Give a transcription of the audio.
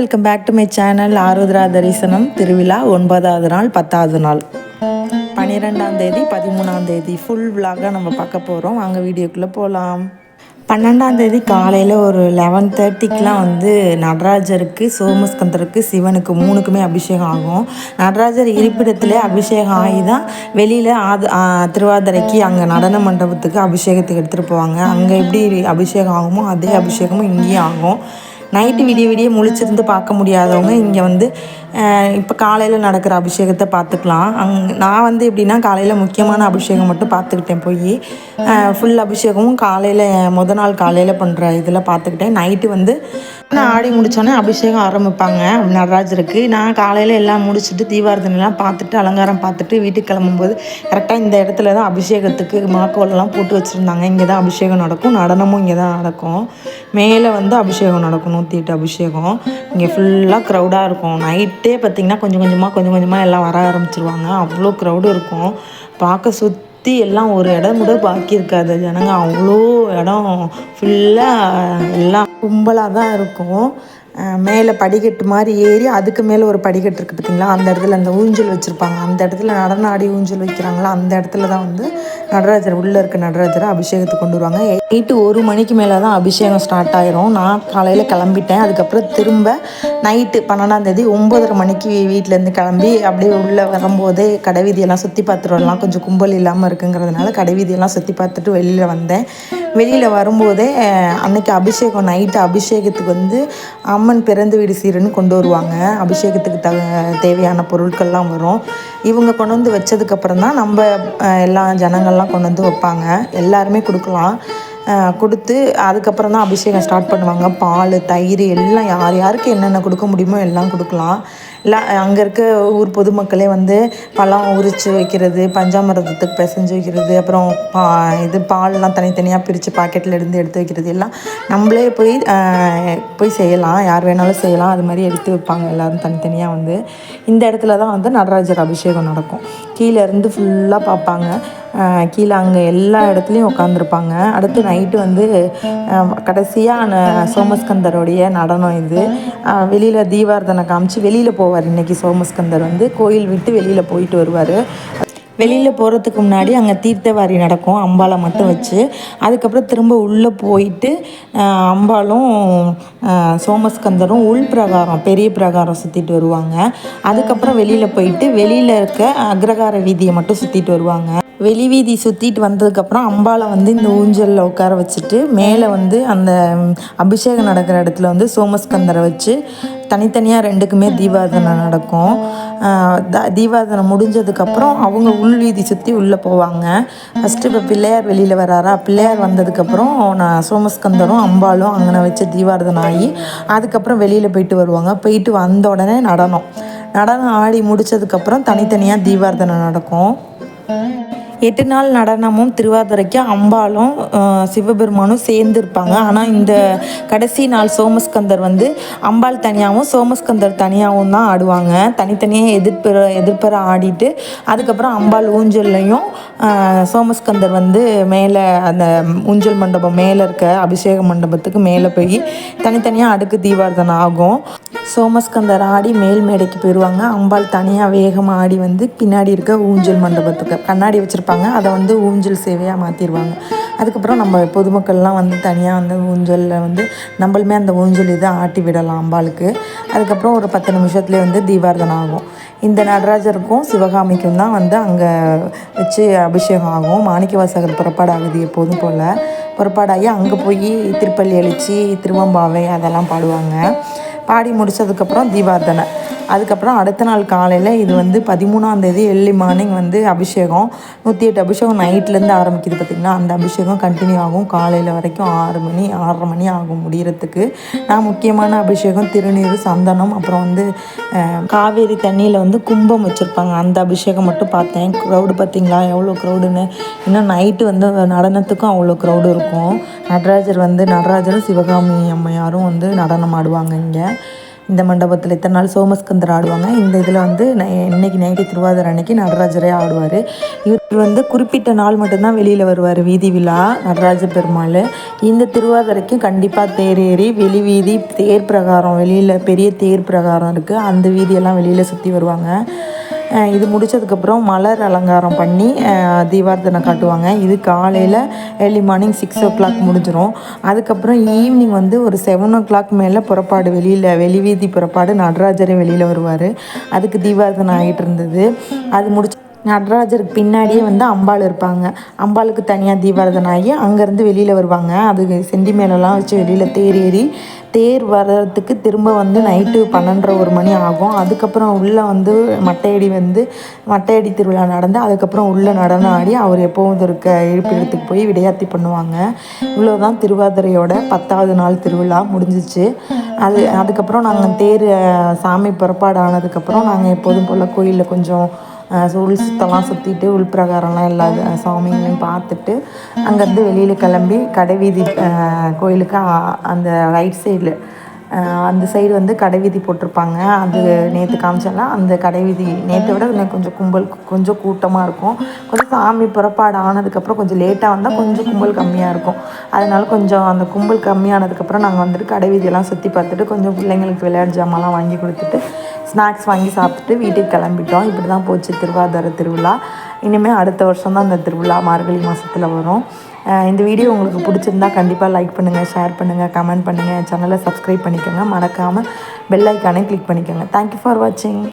Welcome back to my channel. Arudra Darshanam திருவிழா 9வது நாள் 10வது நாள் 12ஆம் தேதி 13ஆம் தேதி ஃபுல் விலாகாக நம்ம பார்க்க போகிறோம். வாங்க வீடியோக்குள்ளே போகலாம். 12ஆம் தேதி காலையில் ஒரு 11:30க்கெலாம் நடராஜருக்கு, சோமஸ்கந்தருக்கு, சிவனுக்கு 3க்குமே அபிஷேகம் ஆகும். நடராஜர் இருப்பிடத்திலே அபிஷேகம் ஆகி தான் வெளியில் திருவாதிரைக்கு அங்கே நடன மண்டபத்துக்கு அபிஷேகத்துக்கு எடுத்துகிட்டு போவாங்க. அங்கே எப்படி அபிஷேகம் ஆகுமோ அதே அபிஷேகமும் இங்கேயும் ஆகும். நைட்டு விடிய முழிச்சிருந்து பார்க்க முடியாதவங்க இங்கே இப்போ காலையில் நடக்கிற அபிஷேகத்தை பார்த்துக்கலாம். நான் எப்படின்னா காலையில் முக்கியமான அபிஷேகம் மட்டும் பார்த்துக்கிட்டேன். போய் ஃபுல் அபிஷேகமும் காலையில் நாள் காலையில் பண்ணுற இதில் பார்த்துக்கிட்டேன். நைட்டு நான் ஆடி முடித்தோன்னே அபிஷேகம் ஆரம்பிப்பாங்க நடராஜருக்கு. நான் காலையில் எல்லாம் முடிச்சுட்டு தீபாரதனைலாம் பார்த்துட்டு அலங்காரம் பார்த்துட்டு வீட்டுக்கு கிளம்பும்போது கரெக்டாக இந்த இடத்துல தான் அபிஷேகத்துக்கு மாக்கோலெல்லாம் போட்டு வச்சுருந்தாங்க. இங்கே தான் அபிஷேகம் நடக்கும், நடனமும் இங்கே தான் நடக்கும். மேலே அபிஷேகம் நடக்கும், 108 அபிஷேகம். இங்கே ஃபுல்லாக க்ரௌடாக இருக்கும். நைட்டே பார்த்திங்கன்னா கொஞ்சம் கொஞ்சமாக எல்லாம் வர ஆரம்பிச்சிருவாங்க. அவ்வளோ க்ரௌடு இருக்கும். பார்க்க சுற்றி எல்லாம் ஒரு இடம் கூட பாக்கி இருக்காது. ஜனங்க அவ்வளோ இடம் ஃபுல்லாக எல்லாம் கும்பலாக தான் இருக்கும். மேலே படிக்கட்டு மாதிரி ஏறி அதுக்கு மேலே ஒரு படிக்கட்டு இருக்குது பார்த்திங்களா, அந்த இடத்துல அந்த ஊஞ்சல் வச்சுருப்பாங்க. அந்த இடத்துல நடன ஆடி ஊஞ்சல் வைக்கிறாங்களா, அந்த இடத்துல தான் நடராஜர் உள்ளே இருக்க நடராஜரை அபிஷேகத்துக்கு கொண்டு வருவாங்க. 1 மணிக்கு மேலே தான் அபிஷேகம் ஸ்டார்ட் ஆயிரும். நான் காலையில் கிளம்பிட்டேன். அதுக்கப்புறம் திரும்ப நைட்டு 12ஆம் தேதி 9:30 மணிக்கு வீட்டிலேருந்து கிளம்பி அப்படியே உள்ளே வரும்போதே கடைவீதியெல்லாம் சுற்றி பார்த்துட்டு வரலாம். கொஞ்சம் கும்பல் இல்லாமல் இருக்குங்கிறதுனால கடைவீதியெல்லாம் சுற்றி பார்த்துட்டு வெளியில் வந்தேன். வெளியில் வரும்போதே அன்றைக்கி அபிஷேகம் நைட்டு அபிஷேகத்துக்கு அம்மன் பிறந்து வீடு சீருன்னு கொண்டு வருவாங்க. அபிஷேகத்துக்கு தேவையான பொருட்கள்லாம் வரும். இவங்க கொண்டு வச்சதுக்கப்புறம் தான் நம்ம எல்லா ஜனங்கள்லாம் கொண்டு வைப்பாங்க. எல்லாருமே கொடுக்கலாம். கொடுத்து அதுக்கப்புறம் தான் அபிஷேகம் ஸ்டார்ட் பண்ணுவாங்க. பால், தயிர் எல்லாம் யாருக்கு என்னென்ன கொடுக்க முடியுமோ எல்லாம் கொடுக்கலாம். எல்லாம் அங்கே இருக்க ஊர் பொதுமக்களே பழம் உரித்து வைக்கிறது, பஞ்சாமிரதத்துக்கு பிசைஞ்சு வைக்கிறது, அப்புறம் பால்லாம் தனித்தனியாக பிரித்து பாக்கெட்டில் எடுத்து வைக்கிறது எல்லாம் நம்மளே போய் செய்யலாம். யார் வேணாலும் செய்யலாம். அது மாதிரி எடுத்து வைப்பாங்க எல்லோரும் தனித்தனியாக. இந்த இடத்துல தான் நடராஜர் அபிஷேகம் நடக்கும். கீழே இருந்து ஃபுல்லாக பார்ப்பாங்க. கீழே அங்கே எல்லா இடத்துலையும் உட்காந்துருப்பாங்க. அடுத்து நைட்டு கடைசியாக சோமஸ்கந்தருடைய நடனம் இது. வெளியில் தீபாரதனை காமிச்சு வெளியில் போவார். இன்றைக்கி சோமஸ்கந்தர் கோயில் விட்டு வெளியில் போயிட்டு வருவார். வெளியில் போகிறதுக்கு முன்னாடி அங்கே தீர்த்தவாரி நடக்கும், அம்பாலை மட்டும் வச்சு. அதுக்கப்புறம் திரும்ப உள்ளே போயிட்டு அம்பாலும் சோமஸ்கந்தரும் உள் பிரகாரம், பெரிய பிரகாரம் சுற்றிட்டு வருவாங்க. அதுக்கப்புறம் வெளியில் போயிட்டு வெளியில் இருக்க அக்ரகார வீதியை மட்டும் சுற்றிட்டு வருவாங்க. வெளி வீதி சுற்றிட்டு வந்ததுக்கப்புறம் அம்பாலை இந்த ஊஞ்சலில் உட்கார வச்சுட்டு மேலே அந்த அபிஷேகம் நடக்கிற இடத்துல சோமஸ்கந்தரை வச்சு தனித்தனியாக 2க்குமே தீபாரதனை நடக்கும். தீபாரதனை முடிஞ்சதுக்கப்புறம் அவங்க உள்வீதி சுற்றி உள்ளே போவாங்க. ஃபஸ்ட்டு இப்போ பிள்ளையார் வெளியில் வராரா, பிள்ளையார் வந்ததுக்கப்புறம் சோமஸ்கந்தரும் அம்பாலும் அங்கே வச்சு தீபாரதனை ஆகி அதுக்கப்புறம் வெளியில் போயிட்டு வருவாங்க. போயிட்டு வந்த உடனே நடனம் ஆடி முடித்ததுக்கப்புறம் தனித்தனியாக தீபாரதனை நடக்கும். 8 நாள் நடனமும் திருவாதிரைக்கு அம்பாலும் சிவபெருமானும் சேர்ந்து இருப்பாங்க. ஆனால் இந்த கடைசி நாள் சோமஸ்கந்தர் அம்பாள் தனியாகவும் சோமஸ்கந்தர் தனியாகவும் தான் ஆடுவாங்க. தனித்தனியாக எதிர்ப்பற ஆடிட்டு அதுக்கப்புறம் அம்பாள் ஊஞ்சல்லையும் சோமஸ்கந்தர் மேலே அந்த ஊஞ்சல் மண்டபம் மேலே இருக்க அபிஷேக மண்டபத்துக்கு மேலே போய் தனித்தனியாக அடுக்கு தீபாரதனை ஆகும். சோமஸ்கந்தர் ஆடி மேல் மேடைக்கு போயிடுவாங்க. அம்பாள் தனியாக வேகமாக ஆடி பின்னாடி இருக்க ஊஞ்சல் மண்டபத்துக்கு கண்ணாடி வச்சுருப்பாங்க. அதை ஊஞ்சல் சேவையாக மாற்றிடுவாங்க. அதுக்கப்புறம் நம்ம பொதுமக்கள்லாம் தனியாக ஊஞ்சலில் நம்மளுமே அந்த ஊஞ்சல் இதை ஆட்டி விடலாம் அம்பாளுக்கு. அதுக்கப்புறம் ஒரு 10 நிமிஷத்துலேயே தீபாரதனை ஆகும். இந்த நடராஜருக்கும் சிவகாமிக்கும் தான் அங்கே வச்சு அபிஷேகம் ஆகும். மாணிக்கவாசகர் புறப்பாடு ஆகுது எப்போதும் போல். புறப்பாடாகி அங்கே போய் திருப்பள்ளி எழுச்சி, திருவம்பாவை அதெல்லாம் பாடுவாங்க. பாடி முடித்ததுக்கப்புறம் தீபாரதனை. அதுக்கப்புறம் அடுத்த நாள் காலையில் இது 13ஆம் தேதி எர்லி மார்னிங் அபிஷேகம் 108 அபிஷேகம் நைட்லேருந்து ஆரம்பிக்குது பார்த்திங்கன்னா. அந்த அபிஷேகம் கண்டினியூ ஆகும் காலையில் வரைக்கும் 6 மணி 6:30 மணி ஆகும் முடிகிறதுக்கு. நான் முக்கியமான அபிஷேகம் திருநீர், சந்தனம், அப்புறம் காவேரி தண்ணியில் கும்பம் வச்சுருப்பாங்க. அந்த அபிஷேகம் மட்டும் பார்த்தேன். க்ரௌடு பார்த்திங்களா எவ்வளோ க்ரௌடுன்னு. இன்னும் நைட்டு நடனத்துக்கும் அவ்வளோ க்ரௌடு இருக்கும். நடராஜரும் சிவகாமி அம்மையாரும் நடனம் ஆடுவாங்க இங்கே. இந்த மண்டபத்தில் இத்தனை நாள் சோமஸ்கந்தர் ஆடுவாங்க. இந்த இதில் வந்து இன்னைக்கு நைட்டு திருவாதிரை அன்னைக்கு நடராஜரே ஆடுவார். இவர் வந்து குறிப்பிட்ட நாள் மட்டும்தான் வெளியில் வருவார் வீதி விழா நடராஜ பெருமாள். இந்த திருவாதிரைக்கும் கண்டிப்பாக தேர் ஏறி வெளி வீதி தேர் பிரகாரம் வெளியில் பெரிய தேர் பிரகாரம் இருக்குது, அந்த வீதியெல்லாம் வெளியில் சுற்றி வருவாங்க. இது முடித்ததுக்கப்புறம் மலர் அலங்காரம் பண்ணி தீபார்த்தனை காட்டுவாங்க. இது காலையில் ஏர்லி மார்னிங் 6 o'clock முடிஞ்சிடும். அதுக்கப்புறம் ஈவினிங் வந்து ஒரு 7 o'clock மேலே புறப்பாடு வெளி வீதி புறப்பாடு நடராஜரே வெளியில் வருவார். அதுக்கு தீபார்த்தனை ஆகிட்டு இருந்தது. அது முடிச்சு நடராஜருக்கு பின்னாடியே வந்து அம்பாள் இருப்பாங்க. அம்பாளுக்கு தனியாக தீபாரதனை ஆகி அங்கேருந்து வெளியில் வருவாங்க. அது செண்டி மேலெல்லாம் வச்சு வெளியில் தேர் ஏறி தேர் வர்றதுக்கு திரும்ப வந்து நைட்டு 12:30 மணி ஆகும். அதுக்கப்புறம் உள்ளே வந்து மட்டையடி திருவிழா நடந்து அதுக்கப்புறம் உள்ளே நடனம் ஆடி அவர் எப்போவும் இருக்க இருப்பிடத்துக்கு போய் விடையாத்தி பண்ணுவாங்க. இவ்வளோதான் திருவாதிரையோட 10வது நாள் திருவிழா முடிஞ்சிச்சு. அதுக்கப்புறம் நாங்கள் தேர் சாமி புறப்பாடு ஆனதுக்கப்புறம் நாங்கள் எப்போதும் போல் கோயிலில் கொஞ்சம் சுத்தலாம் சுற்றிட்டு உள்பிரகாரம்லாம் எல்லா சாமிங்களையும் பார்த்துட்டு அங்கேருந்து வெளியில் கிளம்பி கடைவீதி கோயிலுக்கு அந்த ரைட் சைடில் அந்த சைடு வந்து கடைவீதி போட்டிருப்பாங்க. அது நேற்று காமிச்சாலாம் அந்த கடைவீதி நேற்றை விட இன்னும் கொஞ்சம் கூட்டமாக இருக்கும். கொஞ்சம் சாமி புறப்பாடு ஆனதுக்கப்புறம் கொஞ்சம் லேட்டாக வந்தால் கொஞ்சம் கும்பல் கம்மியாக இருக்கும். அதனால கொஞ்சம் அந்த கும்பல் கம்மியானதுக்கப்புறம் நாங்கள் வந்துட்டு கடைவீதியெல்லாம் சுற்றி பார்த்துட்டு கொஞ்சம் பிள்ளைங்களுக்கு விளையாட்டு ஜாமான்லாம் வாங்கி கொடுத்துட்டு ஸ்நாக்ஸ் வாங்கி சாப்பிட்டுட்டு வீட்டுக்கு கிளம்பிட்டோம். இப்படி தான் போச்சு திருவாதிரை திருவிழா. இனிமேல் அடுத்த வருஷம் தான் அந்த திருவிழா மார்கழி மாதத்தில் வரும். இந்த வீடியோ உங்களுக்கு பிடிச்சிருந்தா கண்டிப்பாக லைக் பண்ணுங்கள், ஷேர் பண்ணுங்கள், கமெண்ட் பண்ணுங்கள், என் சேனலை சப்ஸ்கிரைப் பண்ணிக்கோங்க. மறக்காமல் பெல் ஐக்கானை கிளிக் பண்ணிக்கோங்க. தேங்க்யூ ஃபார் வாட்சிங்.